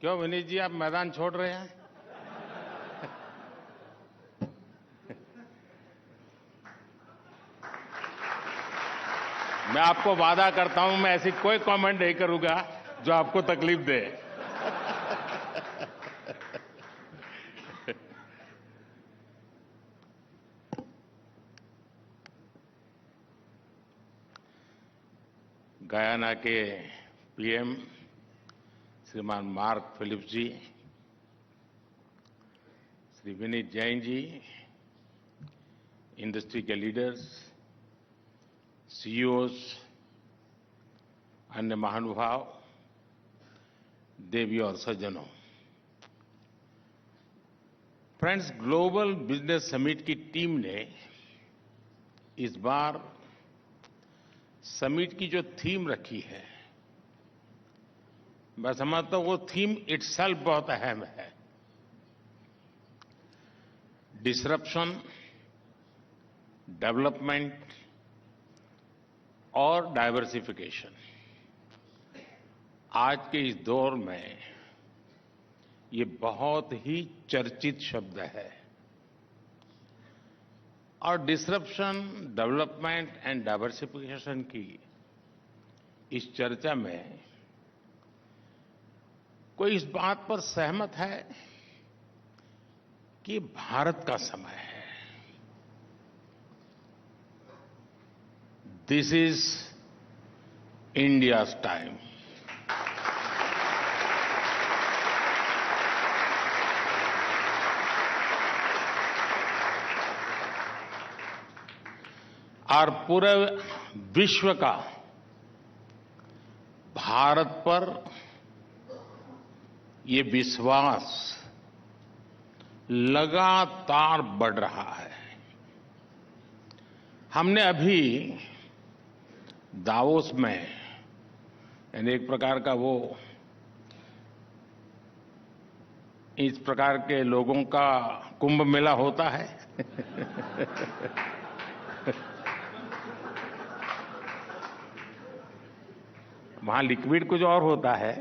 क्यों विनीत जी, आप मैदान छोड़ रहे हैं? मैं आपको वादा करता हूं, मैं ऐसी कोई कमेंट नहीं करूंगा जो आपको तकलीफ दे। गयाना के पीएम श्रीमान मार्क फिलिप्स जी, श्री विनीत जैन जी, इंडस्ट्री के लीडर्स, सीईओज, अन्य महानुभाव, देवी और सज्जनों, फ्रेंड्स, ग्लोबल बिजनेस समिट की टीम ने इस बार समिट की जो थीम रखी है, मैं समझता हूं वो थीम इटसेल्फ बहुत अहम है। डिसरप्शन, डेवलपमेंट और डाइवर्सिफिकेशन। आज के इस दौर में ये बहुत ही चर्चित शब्द है और डिसरप्शन, डेवलपमेंट एंड डाइवर्सिफिकेशन की इस चर्चा में कोई इस बात पर सहमत है कि भारत का समय है। This is India's time. और पूरे विश्व का भारत पर ये विश्वास लगातार बढ़ रहा है। हमने अभी दावोस में, यानी एक प्रकार का वो इस प्रकार के लोगों का कुंभ मेला होता है वहां लिक्विड कुछ और होता है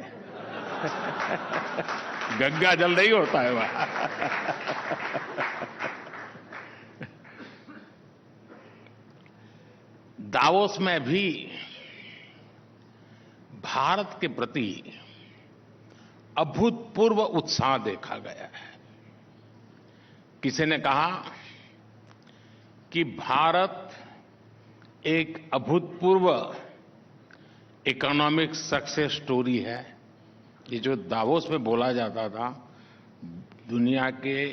गंगा जल नहीं होता है वहां दावोस में भी भारत के प्रति अभूतपूर्व उत्साह देखा गया है। किसी ने कहा कि भारत एक अभूतपूर्व इकोनॉमिक सक्सेस स्टोरी है। ये जो दावोस में बोला जाता था, दुनिया के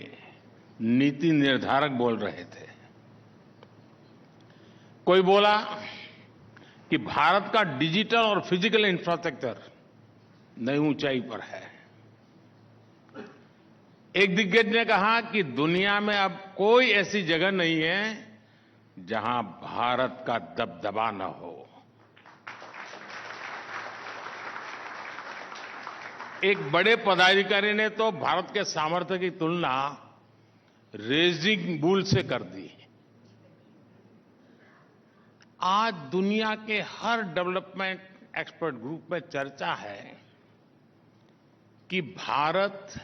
नीति निर्धारक बोल रहे थे। कोई बोला कि भारत का डिजिटल और फिजिकल इंफ्रास्ट्रक्चर नई ऊंचाई पर है। एक दिग्गज ने कहा कि दुनिया में अब कोई ऐसी जगह नहीं है जहां भारत का दबदबा न हो। एक बड़े पदाधिकारी ने तो भारत के सामर्थ्य की तुलना रेजिंग बुल से कर दी। आज दुनिया के हर डेवलपमेंट एक्सपर्ट ग्रुप में चर्चा है कि भारत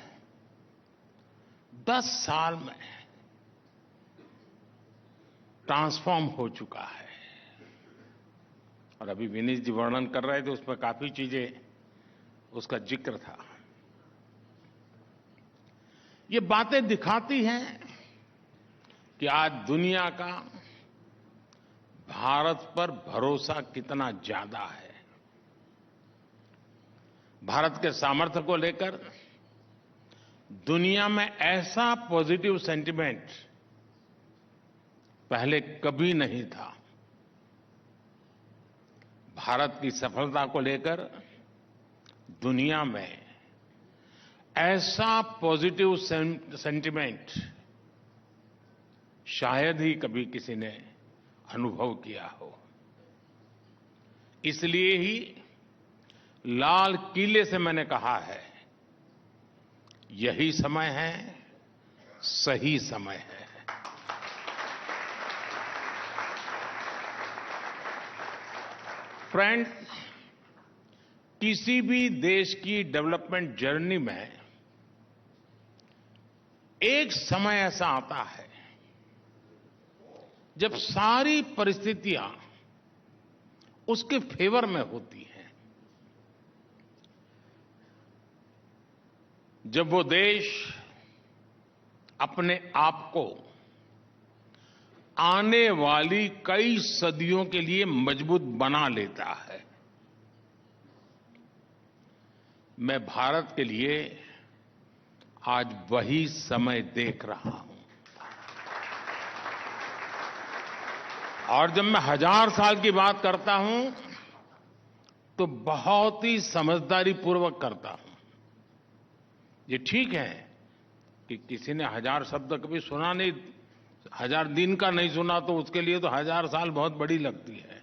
10 साल में ट्रांसफॉर्म हो चुका है। और अभी विनीत जी वर्णन कर रहे थे, उसमें काफी चीजें उसका जिक्र था। ये बातें दिखाती हैं कि आज दुनिया का भारत पर भरोसा कितना ज्यादा है। भारत के सामर्थ्य को लेकर दुनिया में ऐसा पॉजिटिव सेंटिमेंट पहले कभी नहीं था। भारत की सफलता को लेकर दुनिया में ऐसा पॉजिटिव सेंटिमेंट शायद ही कभी किसी ने अनुभव किया हो। इसलिए ही लाल किले से मैंने कहा है, यही समय है, सही समय है। फ्रेंड्स, किसी भी देश की डेवलपमेंट जर्नी में एक समय ऐसा आता है जब सारी परिस्थितियां उसके फेवर में होती हैं, जब वो देश अपने आप को आने वाली कई सदियों के लिए मजबूत बना लेता है। मैं भारत के लिए आज वही समय देख रहा हूं। और जब मैं 1000 साल की बात करता हूं तो बहुत ही समझदारी पूर्वक करता हूं। ये ठीक है कि किसी ने 1000 शब्द कभी सुना नहीं, 1000 दिन का नहीं सुना तो उसके लिए तो 1000 साल बहुत बड़ी लगती है।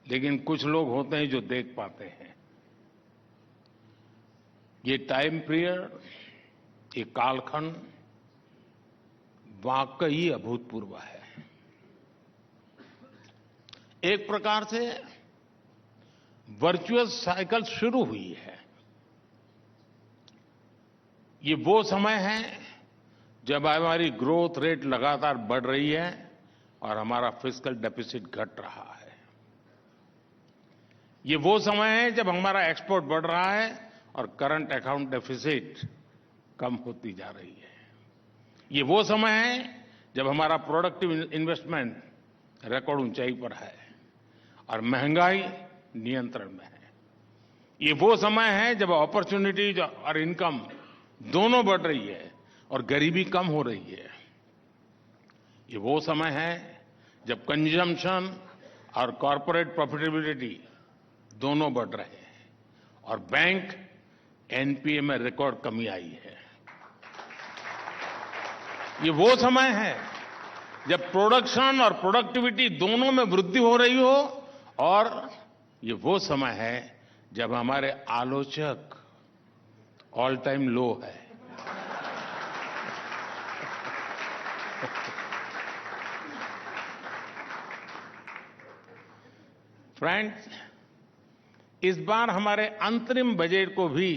लेकिन कुछ लोग होते हैं जो देख पाते हैं। ये टाइम पीरियड, ये कालखंड वाकई अभूतपूर्व है। एक प्रकार से वर्चुअस साइकिल शुरू हुई है। ये वो समय है जब हमारी ग्रोथ रेट लगातार बढ़ रही है और हमारा फिस्कल डेफिसिट घट रहा है। ये वो समय है जब हमारा एक्सपोर्ट बढ़ रहा है और करंट अकाउंट डेफिसिट कम होती जा रही है। ये वो समय है जब हमारा प्रोडक्टिव इन्वेस्टमेंट रिकॉर्ड ऊंचाई पर है और महंगाई नियंत्रण में है। ये वो समय है जब अपॉर्चुनिटीज और इनकम दोनों बढ़ रही है और गरीबी कम हो रही है। ये वो समय है जब कंजम्पशन और कॉर्पोरेट प्रॉफिटेबिलिटी दोनों बढ़ रहे हैं और बैंक एनपीए में रिकॉर्ड कमी आई है। ये वो समय है जब प्रोडक्शन और प्रोडक्टिविटी दोनों में वृद्धि हो रही हो और ये वो समय है जब हमारे आलोचक ऑल टाइम लो है। फ्रेंड्स, इस बार हमारे अंतरिम बजट को भी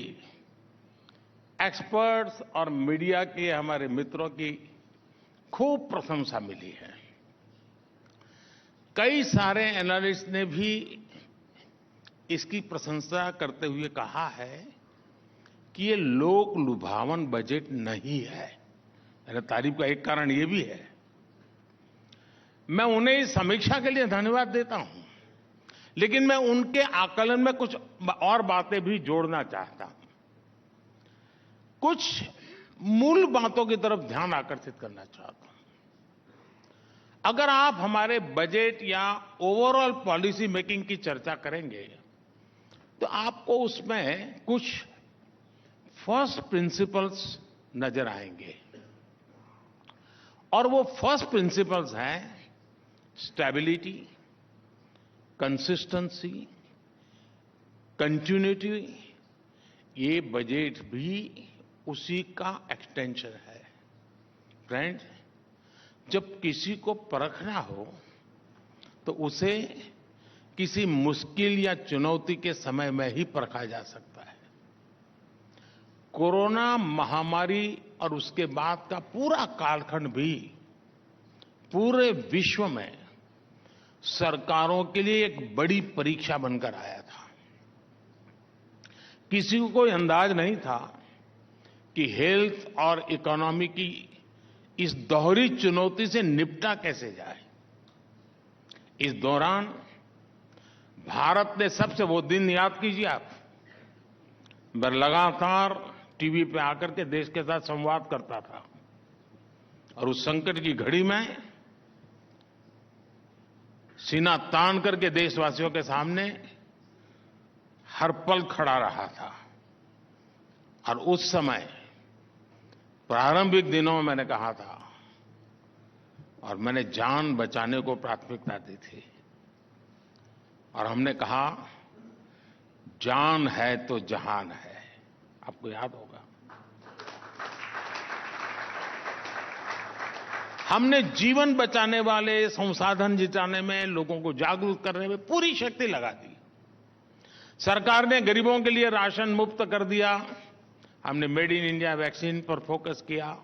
एक्सपर्ट्स और मीडिया के हमारे मित्रों की खूब प्रशंसा मिली है। कई सारे एनालिस्ट ने भी इसकी प्रशंसा करते हुए कहा है कि ये लोक लुभावन बजट नहीं है। मेरे तारीफ का एक कारण ये भी है। मैं उन्हें इस समीक्षा के लिए धन्यवाद देता हूं, लेकिन मैं उनके आकलन में कुछ और बातें भी जोड़ना चाहता हूं। कुछ मूल बातों की तरफ ध्यान आकर्षित करना चाहता हूं। अगर आप हमारे बजट या ओवरऑल पॉलिसी मेकिंग की चर्चा करेंगे तो आपको उसमें कुछ फर्स्ट प्रिंसिपल्स नजर आएंगे और वो फर्स्ट प्रिंसिपल्स हैं स्टेबिलिटी, कंसिस्टेंसी, कंटिन्यूटी। ये बजट भी उसी का एक्सटेंशन है। फ्रेंड्स, जब किसी को परखना हो तो उसे किसी मुश्किल या चुनौती के समय में ही परखा जा सकता है। कोरोना महामारी और उसके बाद का पूरा कालखंड भी पूरे विश्व में सरकारों के लिए एक बड़ी परीक्षा बनकर आया था। किसी को कोई अंदाज नहीं था कि हेल्थ और इकोनॉमी की इस दोहरी चुनौती से निपटा कैसे जाए। इस दौरान भारत ने सबसे वो दिन याद कीजिए आप, मैं लगातार टीवी पे आकर के देश के साथ संवाद करता था और उस संकट की घड़ी में सीना तान करके देशवासियों के सामने हर पल खड़ा रहा था। और उस समय प्रारंभिक दिनों में मैंने कहा था और मैंने जान बचाने को प्राथमिकता दी थी और हमने कहा जान है तो जहान है। आपको याद होगा, हमने जीवन बचाने वाले, संसाधन जुटाने में, लोगों को जागरूक करने में पूरी शक्ति लगा दी। सरकार ने गरीबों के लिए राशन मुफ्त कर दिया। हमने मेड इन इंडिया वैक्सीन पर फोकस किया।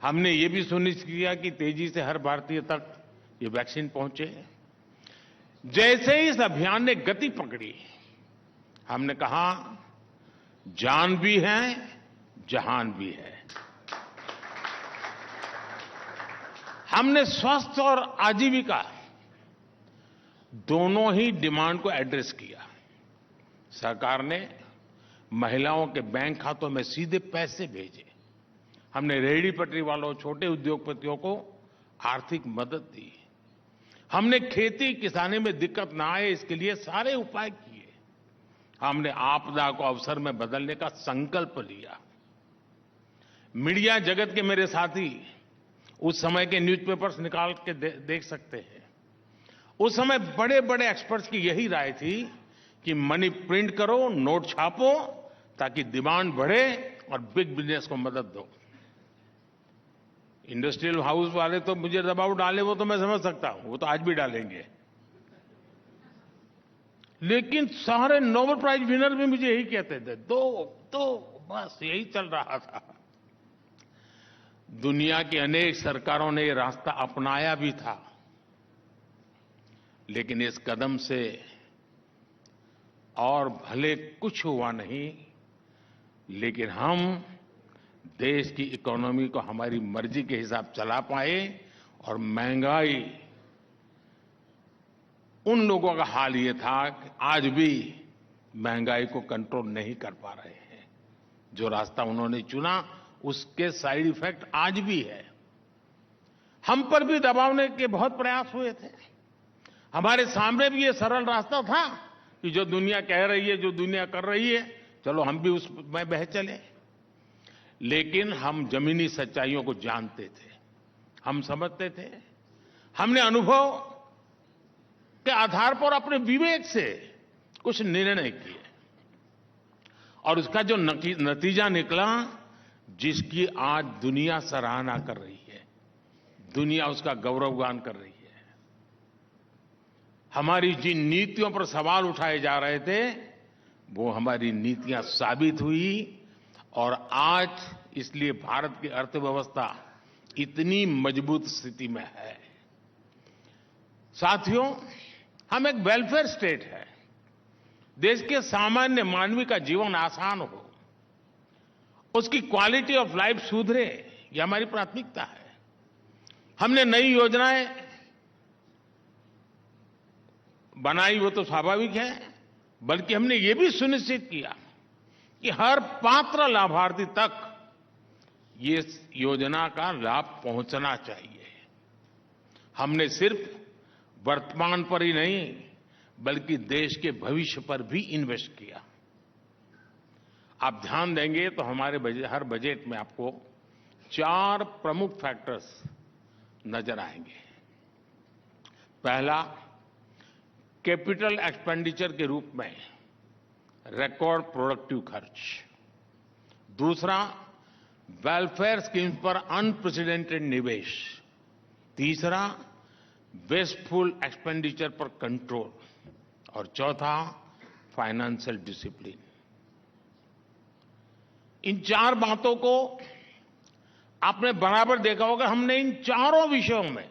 हमने ये भी सुनिश्चित किया कि तेजी से हर भारतीय तक ये वैक्सीन पहुंचे। जैसे ही इस अभियान ने गति पकड़ी, हमने कहा जान भी है, जहान भी है। हमने स्वास्थ्य और आजीविका दोनों ही डिमांड को एड्रेस किया। सरकार ने महिलाओं के बैंक खातों में सीधे पैसे भेजे। हमने रेहड़ी पटरी वालों, छोटे उद्योगपतियों को आर्थिक मदद दी। हमने खेती किसानी में दिक्कत ना आए, इसके लिए सारे उपाय किए। हमने आपदा को अवसर में बदलने का संकल्प लिया। मीडिया जगत के मेरे साथी उस समय के न्यूज़पेपर्स निकाल के देख सकते हैं। उस समय बड़े बड़े एक्सपर्ट्स की यही राय थी कि मनी प्रिंट करो, नोट छापो, ताकि डिमांड बढ़े और बिग बिजनेस को मदद दो। इंडस्ट्रियल हाउस वाले तो मुझे दबाव डाले, वो तो मैं समझ सकता हूं, वो तो आज भी डालेंगे। लेकिन सारे नोबेल प्राइज विनर भी मुझे यही कहते थे, दो बस यही चल रहा था। दुनिया की अनेक सरकारों ने ये रास्ता अपनाया भी था, लेकिन इस कदम से और भले कुछ हुआ नहीं, लेकिन हम देश की इकोनॉमी को हमारी मर्जी के हिसाब चला पाए और महंगाई, उन लोगों का हाल ये था कि आज भी महंगाई को कंट्रोल नहीं कर पा रहे हैं। जो रास्ता उन्होंने चुना उसके साइड इफेक्ट आज भी है। हम पर भी दबावने के बहुत प्रयास हुए थे। हमारे सामने भी ये सरल रास्ता था कि जो दुनिया कह रही है, जो दुनिया कर रही है, चलो हम भी उसमें बह चले। लेकिन हम जमीनी सच्चाइयों को जानते थे, हम समझते थे। हमने अनुभव के आधार पर अपने विवेक से कुछ निर्णय किए और उसका जो नतीजा निकला, जिसकी आज दुनिया सराहना कर रही है, दुनिया उसका गौरवगान कर रही है। हमारी जिन नीतियों पर सवाल उठाए जा रहे थे, वो हमारी नीतियां साबित हुई और आज इसलिए भारत की अर्थव्यवस्था इतनी मजबूत स्थिति में है। साथियों, हम एक वेलफेयर स्टेट है। देश के सामान्य मानवी का जीवन आसान हो, उसकी क्वालिटी ऑफ लाइफ सुधरे, ये हमारी प्राथमिकता है। हमने नई योजनाएं बनाई, वो तो स्वाभाविक है, बल्कि हमने ये भी सुनिश्चित किया कि हर पात्र लाभार्थी तक ये योजना का लाभ पहुंचना चाहिए। हमने सिर्फ वर्तमान पर ही नहीं, बल्कि देश के भविष्य पर भी इन्वेस्ट किया। आप ध्यान देंगे तो हमारे हर बजट में आपको 4 प्रमुख फैक्टर्स नजर आएंगे। पहला, कैपिटल एक्सपेंडिचर के रूप में रिकॉर्ड प्रोडक्टिव खर्च। दूसरा, वेलफेयर स्कीम्स पर अनप्रेसिडेंटेड निवेश। तीसरा, वेस्टफुल एक्सपेंडिचर पर कंट्रोल। और चौथा, फाइनेंशियल डिसिप्लिन। इन 4 बातों को आपने बराबर देखा होगा। हमने इन चारों विषयों में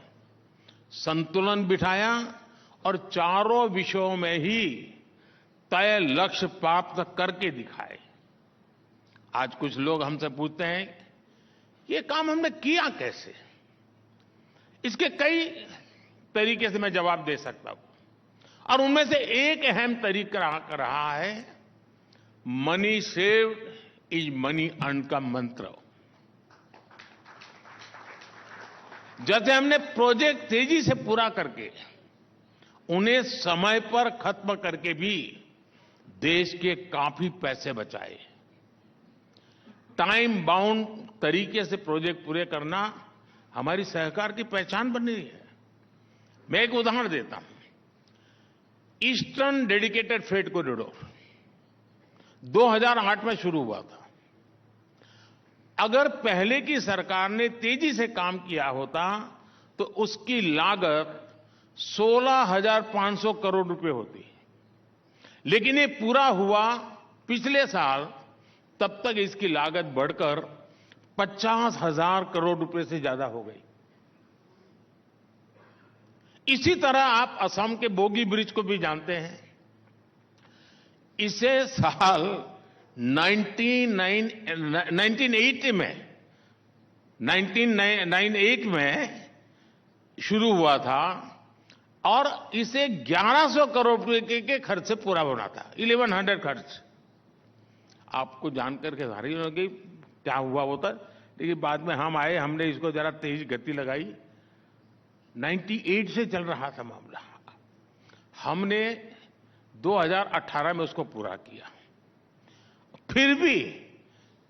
संतुलन बिठाया और चारों विषयों में ही तय लक्ष्य प्राप्त करके दिखाए। आज कुछ लोग हमसे पूछते हैं, ये काम हमने किया कैसे? इसके कई तरीके से मैं जवाब दे सकता हूं, और उनमें से एक अहम तरीका रहा है money saved is money earn का मंत्र। जैसे हमने प्रोजेक्ट तेजी से पूरा करके उन्हें समय पर खत्म करके भी देश के काफी पैसे बचाए। टाइम बाउंड तरीके से प्रोजेक्ट पूरे करना हमारी सरकार की पहचान बन रही है। मैं एक उदाहरण देता हूं। ईस्टर्न डेडिकेटेड फ्रेट कॉरिडोर 2008 में शुरू हुआ था। अगर पहले की सरकार ने तेजी से काम किया होता तो उसकी लागत 16,500 करोड़ रुपए होती। लेकिन ये पूरा हुआ पिछले साल, तब तक इसकी लागत बढ़कर 50,000 करोड़ रुपए से ज्यादा हो गई। इसी तरह आप असम के बोगी ब्रिज को भी जानते हैं। इसे साल 1998 में शुरू हुआ था और इसे 1100 करोड़ रुपए के खर्च से पूरा होना था। 1100 खर्च। आपको जानकर के हैरानी होगी क्या हुआ वो तक, लेकिन बाद में हम आए, हमने इसको जरा तेज गति लगाई। 98 से चल रहा था मामला, हमने 2018 में उसको पूरा किया। फिर भी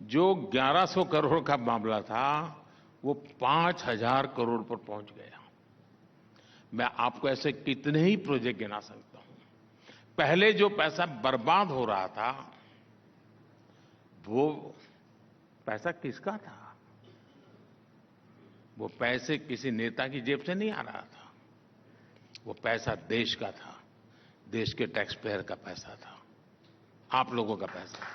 जो 1100 करोड़ का मामला था वो 5,000 करोड़ पर पहुंच गया। मैं आपको ऐसे कितने ही प्रोजेक्ट गिना सकता हूं। पहले जो पैसा बर्बाद हो रहा था वो पैसा किसका था? वो पैसे किसी नेता की जेब से नहीं आ रहा था, वो पैसा देश का था, देश के टैक्स पेयर का पैसा था, आप लोगों का पैसा था।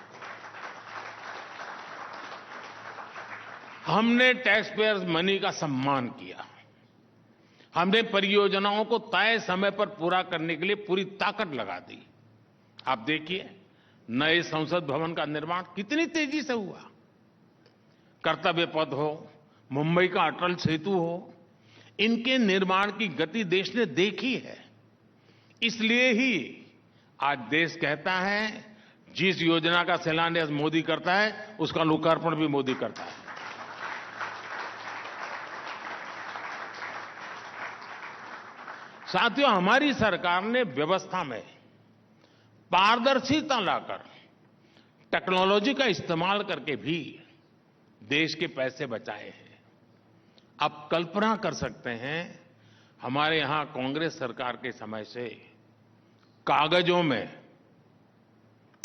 हमने टैक्स पेयर मनी का सम्मान किया। हमने परियोजनाओं को तय समय पर पूरा करने के लिए पूरी ताकत लगा दी। आप देखिए, नए संसद भवन का निर्माण कितनी तेजी से हुआ। कर्तव्य पथ हो, मुंबई का अटल सेतु हो, इनके निर्माण की गति देश ने देखी है। इसलिए ही आज देश कहता है जिस योजना का शिलान्यास मोदी करता है उसका लोकार्पण भी मोदी करता है। साथियों, हमारी सरकार ने व्यवस्था में पारदर्शिता लाकर टेक्नोलॉजी का इस्तेमाल करके भी देश के पैसे बचाए हैं। आप कल्पना कर सकते हैं, हमारे यहां कांग्रेस सरकार के समय से कागजों में,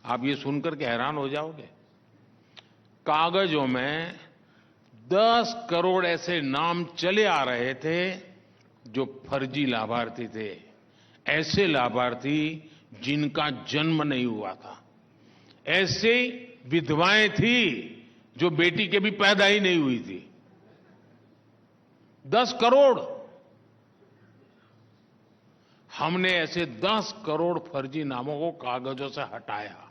आप ये सुनकर के हैरान हो जाओगे, कागजों में 10 करोड़ ऐसे नाम चले आ रहे थे जो फर्जी लाभार्थी थे, ऐसे लाभार्थी जिनका जन्म नहीं हुआ था, ऐसे विधवाएं थी जो बेटी के भी पैदा ही नहीं हुई थी। 10 करोड़। हमने ऐसे 10 करोड़ फर्जी नामों को कागजों से हटाया।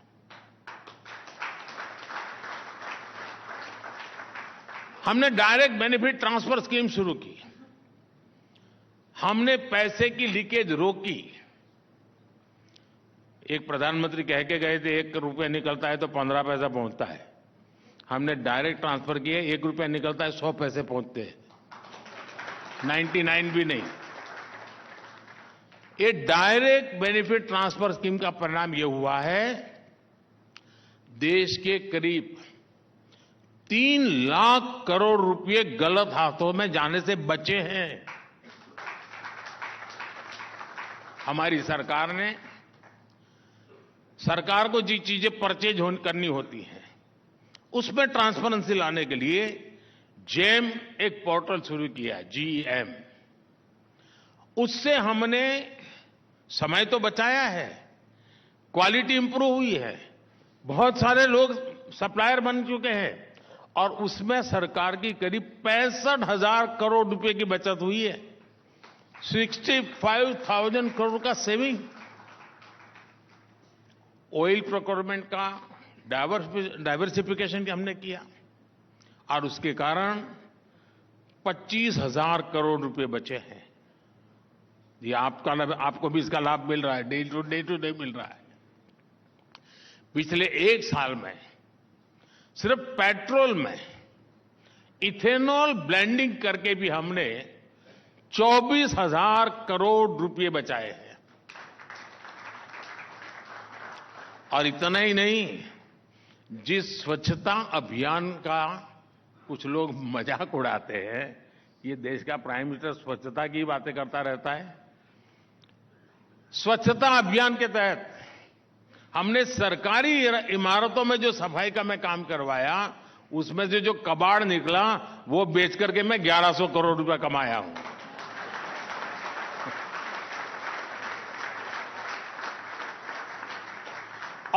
हमने डायरेक्ट बेनिफिट ट्रांसफर स्कीम शुरू की। हमने पैसे की लीकेज रोकी। एक प्रधानमंत्री कह के गए थे 1 रुपया निकलता है तो 15 पैसा पहुंचता है। हमने डायरेक्ट ट्रांसफर किए, 1 रुपया निकलता है 100 पैसे पहुंचते हैं, 99 भी नहीं। ये डायरेक्ट बेनिफिट ट्रांसफर स्कीम का परिणाम ये हुआ है, देश के करीब 3 लाख करोड़ रुपए गलत हाथों में जाने से बचे हैं। हमारी सरकार ने, सरकार को जी चीजें परचेज करनी होती हैं उसमें ट्रांसपेरेंसी लाने के लिए जेम एक पोर्टल शुरू किया, GEM। उससे हमने समय तो बचाया है, क्वालिटी इंप्रूव हुई है, बहुत सारे लोग सप्लायर बन चुके हैं और उसमें सरकार की करीब 65,000 करोड़ रुपए की बचत हुई है। 65,000 करोड़ का सेविंग। ऑयल प्रोक्योरमेंट का डाइवर्सिफिकेशन हमने किया और उसके कारण 25,000 करोड़ रुपए बचे हैं। ये आपको भी इसका लाभ मिल रहा है, डे टू डे मिल रहा है। पिछले 1 साल में सिर्फ पेट्रोल में इथेनॉल ब्लेंडिंग करके भी हमने 24,000 करोड़ रुपए बचाए हैं। और इतना ही नहीं, जिस स्वच्छता अभियान का कुछ लोग मजाक उड़ाते हैं, ये देश का प्राइम मिनिस्टर स्वच्छता की बातें करता रहता है। स्वच्छता अभियान के तहत हमने सरकारी इमारतों में जो सफाई का मैं काम करवाया, उसमें से जो कबाड़ निकला वो बेच करके मैं 1100 करोड़ रुपए कमाया हूं।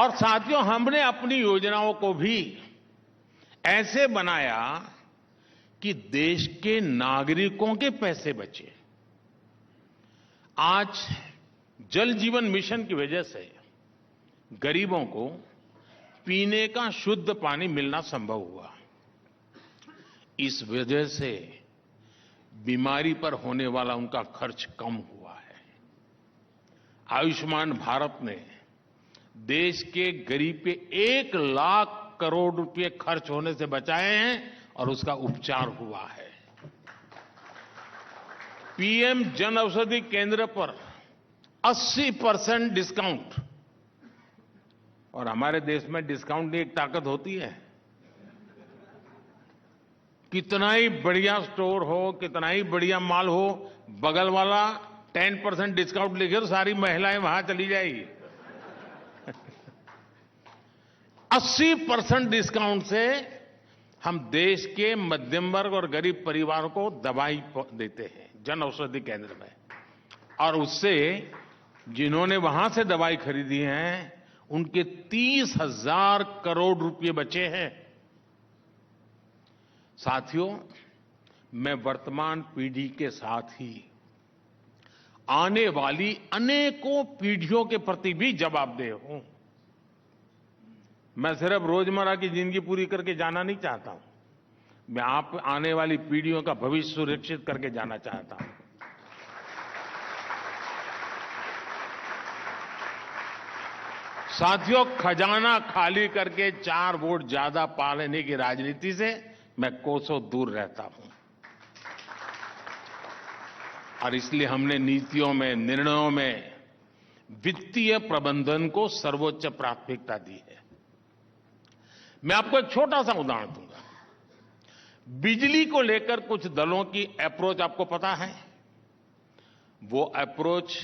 और साथियों, हमने अपनी योजनाओं को भी ऐसे बनाया कि देश के नागरिकों के पैसे बचे। आज जल जीवन मिशन की वजह से गरीबों को पीने का शुद्ध पानी मिलना संभव हुआ। इस वजह से बीमारी पर होने वाला उनका खर्च कम हुआ है। आयुष्मान भारत ने देश के गरीब के 1 लाख करोड़ रुपए खर्च होने से बचाए हैं और उसका उपचार हुआ है। पीएम जन औषधि केंद्र पर 80% डिस्काउंट, और हमारे देश में डिस्काउंट की एक ताकत होती है। कितना ही बढ़िया स्टोर हो, कितना ही बढ़िया माल हो, बगल वाला 10% डिस्काउंट लेके तो सारी महिलाएं वहां चली जाएगी। 80% डिस्काउंट से हम देश के मध्यम वर्ग और गरीब परिवारों को दवाई देते हैं जन औषधि केंद्र में, और उससे जिन्होंने वहां से दवाई खरीदी है उनके 30,000 करोड़ रुपए बचे हैं। साथियों, मैं वर्तमान पीढ़ी के साथ ही आने वाली अनेकों पीढ़ियों के प्रति भी जवाबदेह हूं। मैं सिर्फ रोजमर्रा की जिंदगी पूरी करके जाना नहीं चाहता हूं, मैं आप आने वाली पीढ़ियों का भविष्य सुरक्षित करके जाना चाहता हूं। साथियों, खजाना खाली करके 4 वोट ज्यादा पा लेने की राजनीति से मैं कोसों दूर रहता हूं, और इसलिए हमने नीतियों में, निर्णयों में वित्तीय प्रबंधन को सर्वोच्च प्राथमिकता दी है। मैं आपको एक छोटा सा उदाहरण दूंगा। बिजली को लेकर कुछ दलों की अप्रोच आपको पता है। वो अप्रोच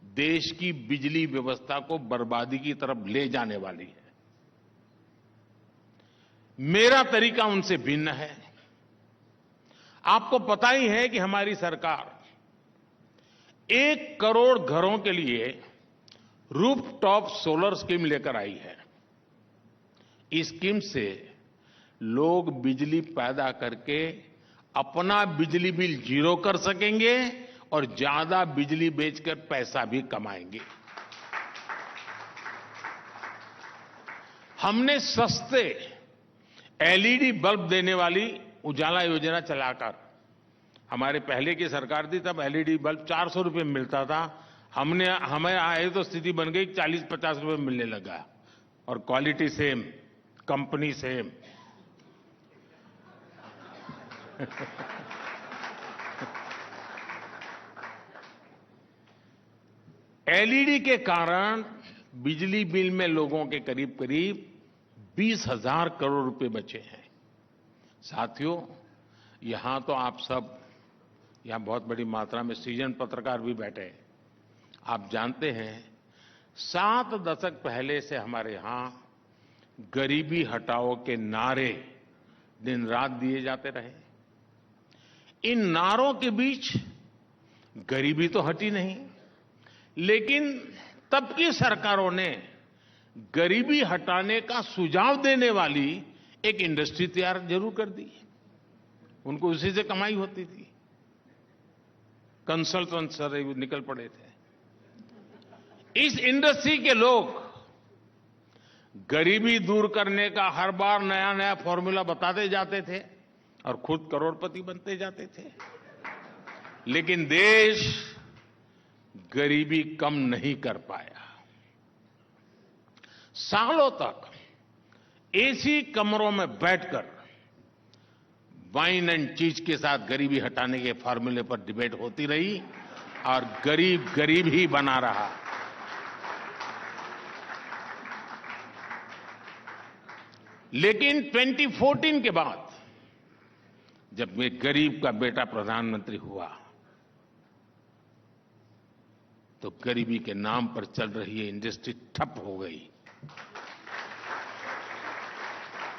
देश की बिजली व्यवस्था को बर्बादी की तरफ ले जाने वाली है। मेरा तरीका उनसे भिन्न है। आपको पता ही है कि हमारी सरकार 1 करोड़ घरों के लिए रूफटॉप सोलर स्कीम लेकर आई है। इस स्कीम से लोग बिजली पैदा करके अपना बिजली बिल जीरो कर सकेंगे और ज्यादा बिजली बेचकर पैसा भी कमाएंगे। हमने सस्ते एलईडी बल्ब देने वाली उजाला योजना चलाकर, हमारे पहले की सरकार थी तब एलईडी बल्ब 400 रुपए में मिलता था। हमें आए तो स्थिति बन गई 40-50 रुपए में मिलने लगा, और quality same, company same. LED के कारण बिजली बिल में लोगों के करीब करीब 20,000 करोड़ रुपए बचे हैं। साथियों, यहां तो आप सब, यहां बहुत बड़ी मात्रा में सीजन पत्रकार भी बैठे हैं। आप जानते हैं 7 दशक पहले से हमारे यहां गरीबी हटाओ के नारे दिन रात दिए जाते रहे। इन नारों के बीच गरीबी तो हटी नहीं, लेकिन तब की सरकारों ने गरीबी हटाने का सुझाव देने वाली एक इंडस्ट्री तैयार जरूर कर दी। उनको उसी से कमाई होती थी। कंसल्टेंट सर निकल पड़े थे। इस इंडस्ट्री के लोग गरीबी दूर करने का हर बार नया नया फॉर्मूला बताते जाते थे और खुद करोड़पति बनते जाते थे, लेकिन देश गरीबी कम नहीं कर पाया। सालों तक एसी कमरों में बैठकर वाइन एंड चीज के साथ गरीबी हटाने के फॉर्मूले पर डिबेट होती रही और गरीब गरीब ही बना रहा। लेकिन 2014 के बाद जब मैं गरीब का बेटा प्रधानमंत्री हुआ तो गरीबी के नाम पर चल रही ये इंडस्ट्री ठप हो गई।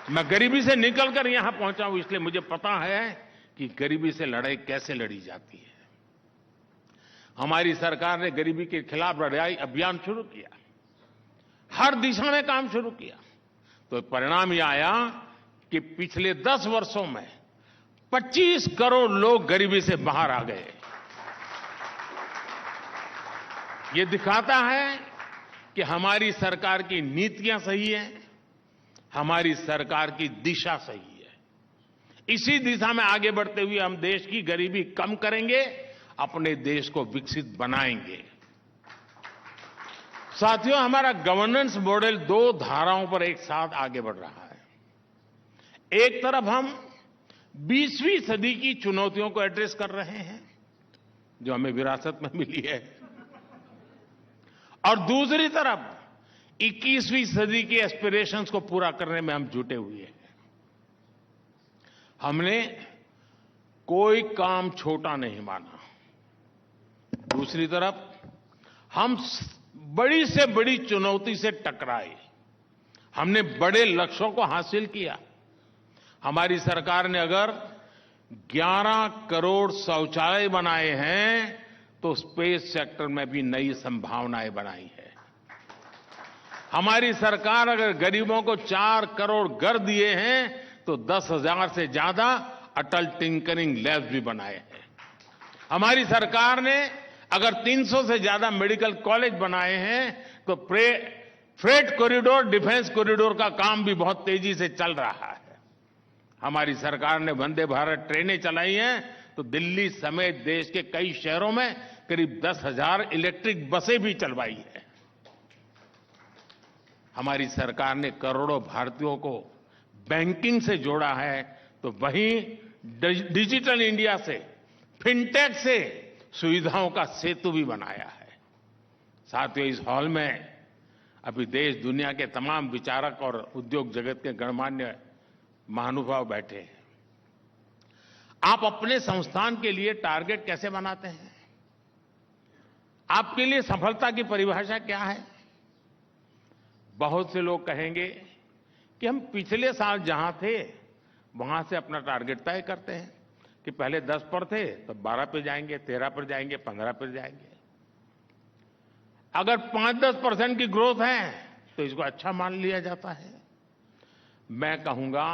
मैं गरीबी से निकलकर यहां पहुंचा हूं, इसलिए मुझे पता है कि गरीबी से लड़ाई कैसे लड़ी जाती है। हमारी सरकार ने गरीबी के खिलाफ लड़ाई अभियान शुरू किया। हर दिशा में काम शुरू किया, तो परिणाम यह आया कि पिछले 10 वर्षों में 25 करोड़ लोग गरीबी से बाहर आ गए। ये दिखाता है कि हमारी सरकार की नीतियां सही हैं, हमारी सरकार की दिशा सही है। इसी दिशा में आगे बढ़ते हुए हम देश की गरीबी कम करेंगे, अपने देश को विकसित बनाएंगे। साथियों, हमारा गवर्नेंस मॉडल 2 धाराओं पर एक साथ आगे बढ़ रहा है। एक तरफ हम 20वीं सदी की चुनौतियों को एड्रेस कर रहे हैं, जो हमें विरासत में मिली है, और दूसरी तरफ 21वीं सदी के एस्पिरेशंस को पूरा करने में हम जुटे हुए हैं। हमने कोई काम छोटा नहीं माना। दूसरी तरफ हम बड़ी से बड़ी चुनौती से टकराए, हमने बड़े लक्ष्यों को हासिल किया। हमारी सरकार ने अगर 11 करोड़ शौचालय बनाए हैं तो स्पेस सेक्टर में भी नई संभावनाएं बनाई है। हमारी सरकार अगर गरीबों को 4 करोड़ घर दिए हैं तो 10,000 से ज्यादा अटल टिंकरिंग लैब्स भी बनाए हैं। हमारी सरकार ने अगर 300 से ज्यादा मेडिकल कॉलेज बनाए हैं तो फ्रेट कॉरिडोर, डिफेंस कॉरिडोर का काम भी बहुत तेजी से चल रहा है। हमारी सरकार ने वंदे भारत ट्रेनें चलाई हैं तो दिल्ली समेत देश के कई शहरों में करीब 10,000 इलेक्ट्रिक बसें भी चलवाई है। हमारी सरकार ने करोड़ों भारतीयों को बैंकिंग से जोड़ा है तो वहीं डिजिटल इंडिया से, फिनटेक से सुविधाओं का सेतु भी बनाया है। साथियों, इस हॉल में अभी देश दुनिया के तमाम विचारक और उद्योग जगत के गणमान्य महानुभाव बैठे हैं। आप अपने संस्थान के लिए टारगेट कैसे बनाते हैं? आपके लिए सफलता की परिभाषा क्या है? बहुत से लोग कहेंगे कि हम पिछले साल जहां थे वहां से अपना टारगेट तय करते हैं कि पहले 10 पर थे तो 12 पर जाएंगे, 13 पर जाएंगे, 15 पर जाएंगे। अगर 5-10% की ग्रोथ है तो इसको अच्छा मान लिया जाता है। मैं कहूंगा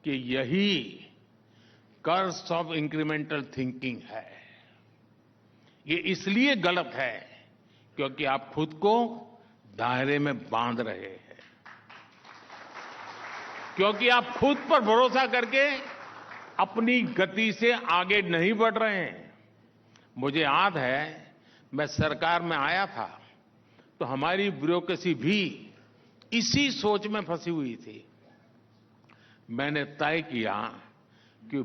कि यही कर्स ऑफ इंक्रीमेंटल थिंकिंग है। ये इसलिए गलत है क्योंकि आप खुद को दायरे में बांध रहे हैं, क्योंकि आप खुद पर भरोसा करके अपनी गति से आगे नहीं बढ़ रहे हैं। मुझे याद है, मैं सरकार में आया था तो हमारी ब्यूरोक्रेसी भी इसी सोच में फंसी हुई थी। मैंने तय किया कि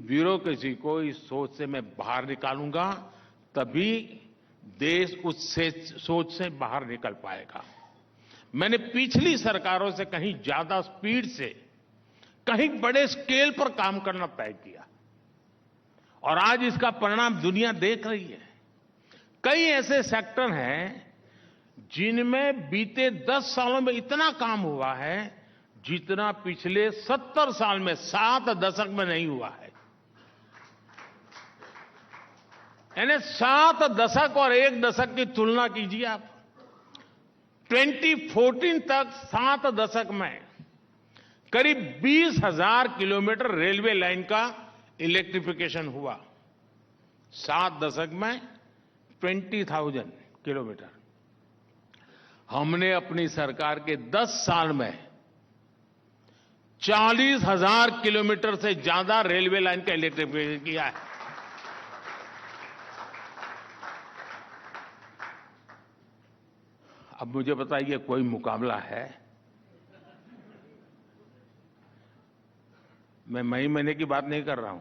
ब्यूरोक्रेसी को इस सोच से मैं बाहर निकालूंगा, तभी देश उस सोच से बाहर निकल पाएगा। मैंने पिछली सरकारों से कहीं ज्यादा स्पीड से, कहीं बड़े स्केल पर काम करना तय किया और आज इसका परिणाम दुनिया देख रही है। कई ऐसे सेक्टर हैं जिनमें बीते 10 सालों में इतना काम हुआ है जितना पिछले 70 साल में, 7 दशक में नहीं हुआ है। यानी 7 दशक और 1 दशक की तुलना कीजिए आप। 2014 तक 7 दशक में करीब 20,000 किलोमीटर रेलवे लाइन का इलेक्ट्रिफिकेशन हुआ। 7 दशक में 20,000 किलोमीटर। हमने अपनी सरकार के 10 साल में 40,000 किलोमीटर से ज्यादा रेलवे लाइन का इलेक्ट्रिफिकेशन किया है। अब मुझे बताइए, कोई मुकाबला है? मैं मई महीने की बात नहीं कर रहा हूं।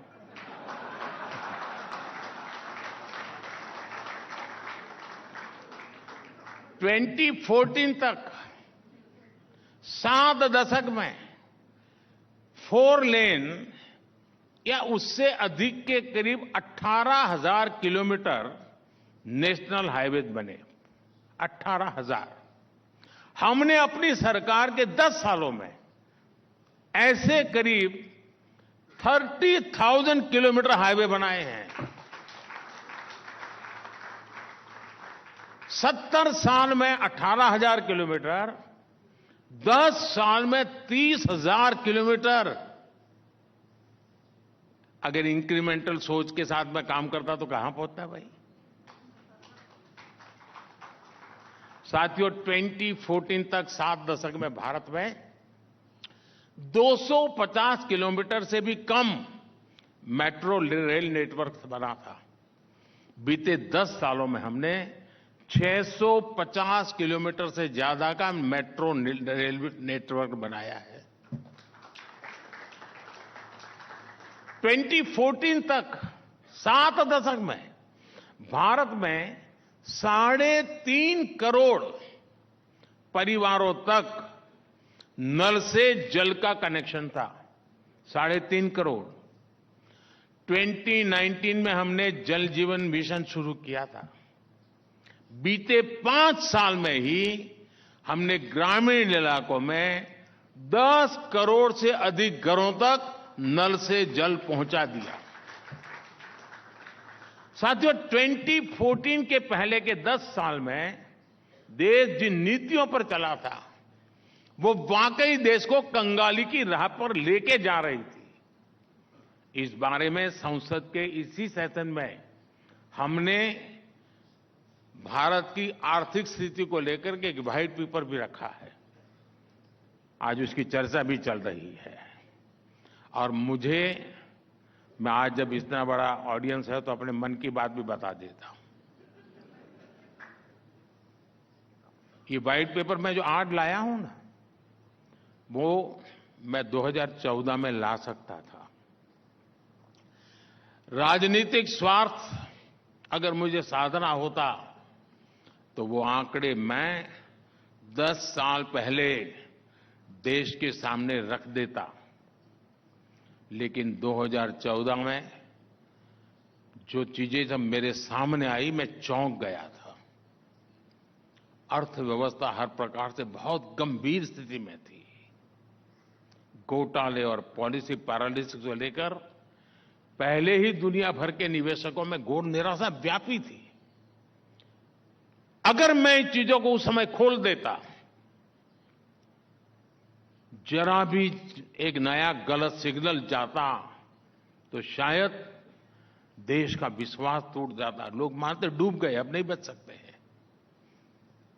ट्वेंटी 2014 तक 7 दशक में 4 लेन या उससे अधिक के करीब 18,000 किलोमीटर नेशनल हाईवे बने। 18,000। हमने अपनी सरकार के 10 सालों में ऐसे करीब 30,000 किलोमीटर हाईवे बनाए हैं। 70 साल में 18,000 किलोमीटर, 10 साल में 30,000 किलोमीटर। अगर इंक्रीमेंटल सोच के साथ में काम करता तो कहां पहुंचता भाई। साथियों, 2014 तक 7 दशक में भारत में 250 किलोमीटर से भी कम मेट्रो रेल नेटवर्क बना था। बीते 10 सालों में हमने 650 किलोमीटर से ज्यादा का मेट्रो रेल नेटवर्क बनाया है। 2014 तक 7 दशक में भारत में 3.5 करोड़ परिवारों तक नल से जल का कनेक्शन था। 3.5 करोड़। 2019 में हमने जल जीवन मिशन शुरू किया था। बीते 5 साल में ही हमने ग्रामीण इलाकों में 10 करोड़ से अधिक घरों तक नल से जल पहुंचा दिया। साथियों, 2014 के पहले के 10 साल में देश जिन नीतियों पर चला था वो वाकई देश को कंगाली की राह पर लेके जा रही थी। इस बारे में संसद के इसी सेशन में हमने भारत की आर्थिक स्थिति को लेकर के एक व्हाइट पेपर भी रखा है। आज उसकी चर्चा भी चल रही है। और मैं आज जब इतना बड़ा ऑडियंस है तो अपने मन की बात भी बता देता हूं। ये व्हाइट पेपर मैं जो आज लाया हूं ना, वो मैं 2014 में ला सकता था। राजनीतिक स्वार्थ अगर मुझे साधना होता तो वो आंकड़े मैं 10 साल पहले देश के सामने रख देता। लेकिन 2014 में जो चीजें जब मेरे सामने आई, मैं चौंक गया था। अर्थव्यवस्था हर प्रकार से बहुत गंभीर स्थिति में थी। घोटाले और पॉलिसी पैरालिसिस को लेकर पहले ही दुनिया भर के निवेशकों में घोर निराशा व्यापी थी। अगर मैं इन चीजों को उस समय खोल देता, जरा भी एक नया गलत सिग्नल जाता तो शायद देश का विश्वास टूट जाता। लोग मानते डूब गए, अब नहीं बच सकते हैं।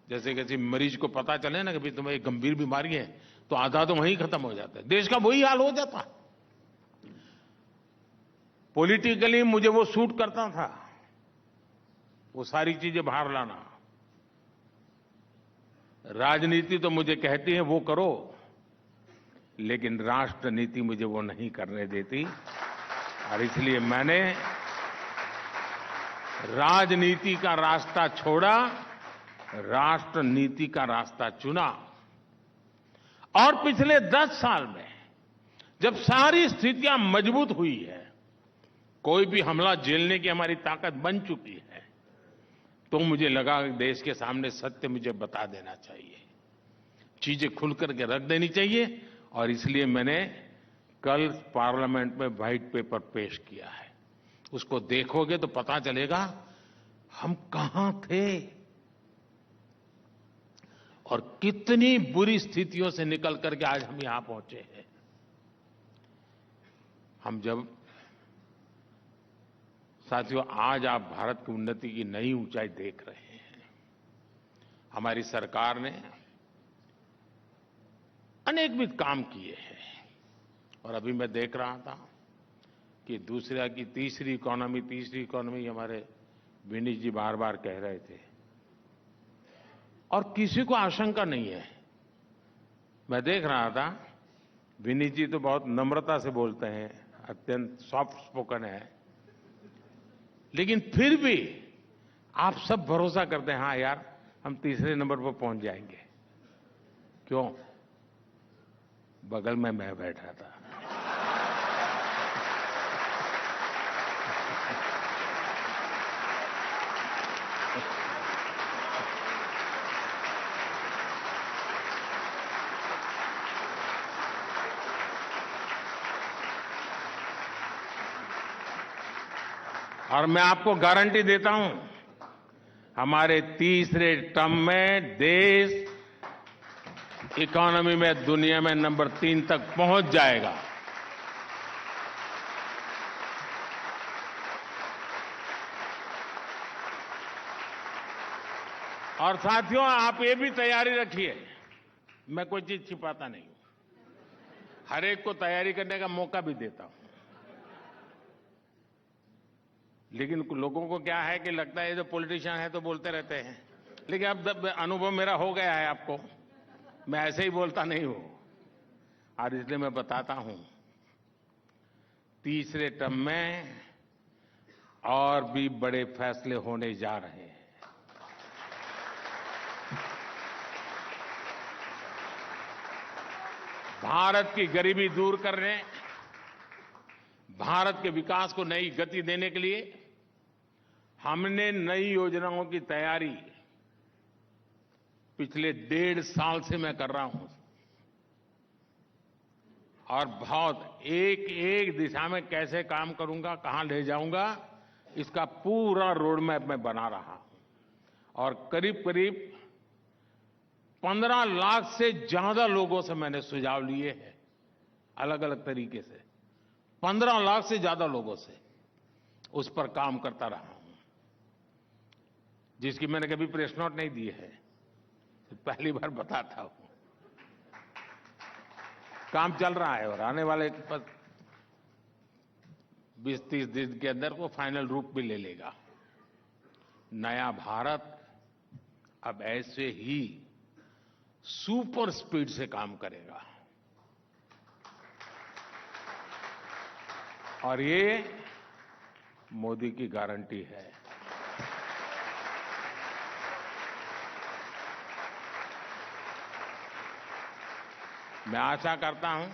जैसे किसी मरीज को पता चले ना कि भाई तुम्हें एक गंभीर बीमारी है, तो आधा तो वहीं खत्म हो जाता है। देश का वही हाल हो जाता। पॉलिटिकली मुझे वो सूट करता था, वो सारी चीजें बाहर लाना। राजनीति तो मुझे कहती है वो करो, लेकिन राष्ट्र नीति मुझे वो नहीं करने देती। और इसलिए मैंने राजनीति का रास्ता छोड़ा, राष्ट्र नीति का रास्ता चुना। और पिछले 10 साल में जब सारी स्थितियां मजबूत हुई है, कोई भी हमला झेलने की हमारी ताकत बन चुकी है, तो मुझे लगा कि देश के सामने सत्य मुझे बता देना चाहिए, चीजें खुल करके रख देनी चाहिए। और इसलिए मैंने कल पार्लियामेंट में व्हाइट पेपर पेश किया है। उसको देखोगे तो पता चलेगा हम कहां थे और कितनी बुरी स्थितियों से निकल करके आज हम यहां पहुंचे हैं। साथियों, आज आप भारत की उन्नति की नई ऊंचाई देख रहे हैं। हमारी सरकार ने अनेकविध काम किए हैं। और अभी मैं देख रहा था कि दूसरा की तीसरी इकोनॉमी हमारे विनीत जी बार बार कह रहे थे, और किसी को आशंका नहीं है। मैं देख रहा था, विनीत जी तो बहुत नम्रता से बोलते हैं, अत्यंत सॉफ्ट स्पोकन है, लेकिन फिर भी आप सब भरोसा करते हैं, हाँ यार हम तीसरे नंबर पर पहुंच जाएंगे। क्यों? बगल में मैं बैठा था। और मैं आपको गारंटी देता हूं, हमारे तीसरे टर्म में देश इकोनॉमी में दुनिया में नंबर 3 तक पहुंच जाएगा। और साथियों, आप ये भी तैयारी रखिए, मैं कोई चीज छिपाता नहीं हूं, हर एक को तैयारी करने का मौका भी देता हूं। लेकिन लोगों को क्या है कि लगता है जो पॉलिटिशियन है तो बोलते रहते हैं, लेकिन अब अनुभव मेरा हो गया है आपको, मैं ऐसे ही बोलता नहीं हूं। और इसलिए मैं बताता हूं, तीसरे टर्म में और भी बड़े फैसले होने जा रहे हैं। भारत की गरीबी दूर करने, भारत के विकास को नई गति देने के लिए हमने नई योजनाओं की तैयारी पिछले 1.5 साल से मैं कर रहा हूं, और बहुत एक एक दिशा में कैसे काम करूंगा, कहां ले जाऊंगा, इसका पूरा रोड मैप मैं बना रहा हूं। और करीब करीब 15 लाख से ज्यादा लोगों से मैंने सुझाव लिए हैं, अलग अलग तरीके से 15 लाख से ज्यादा लोगों से उस पर काम करता रहा हूं, जिसकी मैंने कभी प्रेस नोट नहीं दी है, पहली बार बताता हूं। काम चल रहा है और आने वाले 20-30 दिन के अंदर वो फाइनल रूप भी ले लेगा। नया भारत अब ऐसे ही सुपर स्पीड से काम करेगा, और ये मोदी की गारंटी है। मैं आशा करता हूं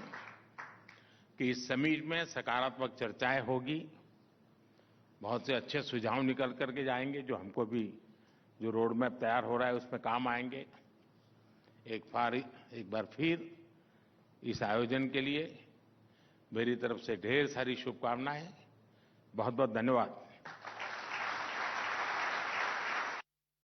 कि इस समिट में सकारात्मक चर्चाएं होगी, बहुत से अच्छे सुझाव निकल करके जाएंगे, जो हमको भी जो रोड मैप तैयार हो रहा है उसमें काम आएंगे। एक बार फिर इस आयोजन के लिए मेरी तरफ से ढेर सारी शुभकामनाएं। बहुत बहुत धन्यवाद।